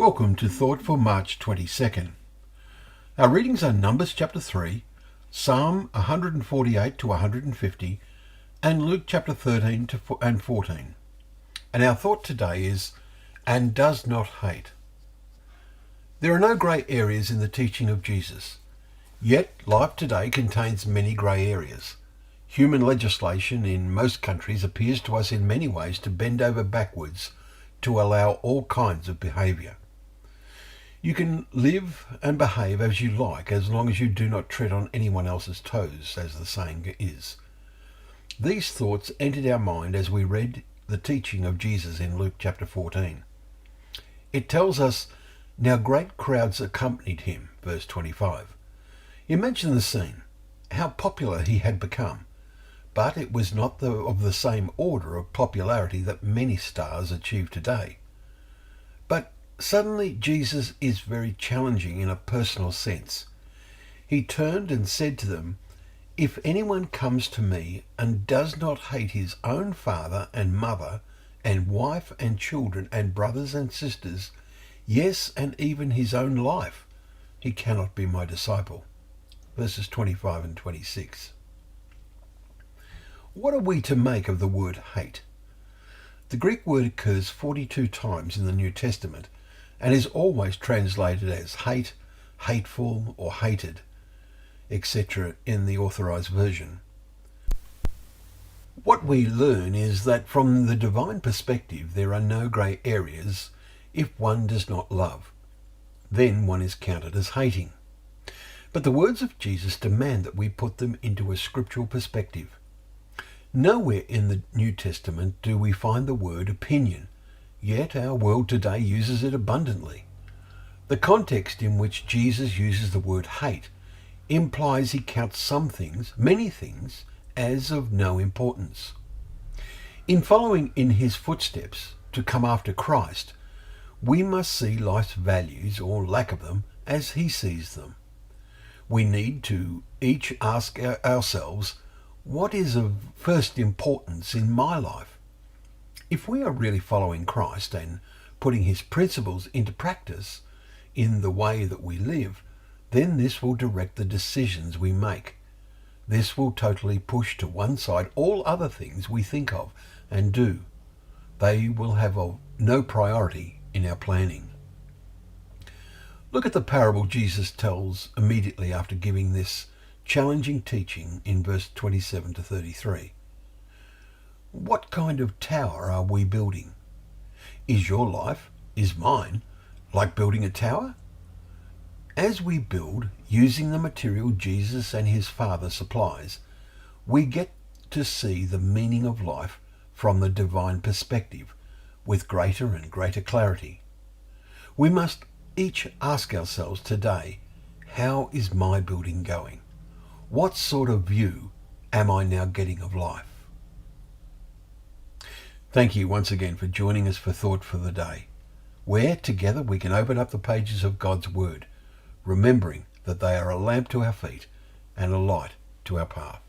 Welcome to Thought for March 22nd. Our readings are Numbers chapter 3, Psalm 148 to 150, and Luke chapter 13 and 14. And our thought today is, and does not hate. There are no grey areas in the teaching of Jesus. Yet life today contains many grey areas. Human legislation in most countries appears to us in many ways to bend over backwards to allow all kinds of behaviour. You can live and behave as you like as long as you do not tread on anyone else's toes, as the saying is. These thoughts entered our mind as we read the teaching of Jesus in Luke chapter 14. It tells us, "Now great crowds accompanied him," verse 25. Imagine the scene, how popular he had become, but it was not of the same order of popularity that many stars achieve today. But suddenly Jesus is very challenging in a personal sense. He turned and said to them, "If anyone comes to me and does not hate his own father and mother and wife and children and brothers and sisters, yes, and even his own life, he cannot be my disciple." Verses 25 and 26. What are we to make of the word hate? The Greek word occurs 42 times in the New Testament and is always translated as hate, hateful, or hated, etc. in the Authorized Version. What we learn is that from the divine perspective there are no grey areas if one does not love. Then one is counted as hating. But the words of Jesus demand that we put them into a scriptural perspective. Nowhere in the New Testament do we find the word opinion, yet our world today uses it abundantly. The context in which Jesus uses the word hate implies he counts some things, many things, as of no importance. In following in his footsteps to come after Christ, we must see life's values, or lack of them, as he sees them. We need to each ask ourselves, what is of first importance in my life? If we are really following Christ and putting his principles into practice in the way that we live, then this will direct the decisions we make. This will totally push to one side all other things we think of and do. They will have no priority in our planning. Look at the parable Jesus tells immediately after giving this challenging teaching in verse 27 to 33. What kind of tower are we building? Is your life, is mine, like building a tower? As we build using the material Jesus and his Father supplies, we get to see the meaning of life from the divine perspective with greater and greater clarity. We must each ask ourselves today, how is my building going? What sort of view am I now getting of life? Thank you once again for joining us for Thought for the Day, where together we can open up the pages of God's Word, remembering that they are a lamp to our feet and a light to our path.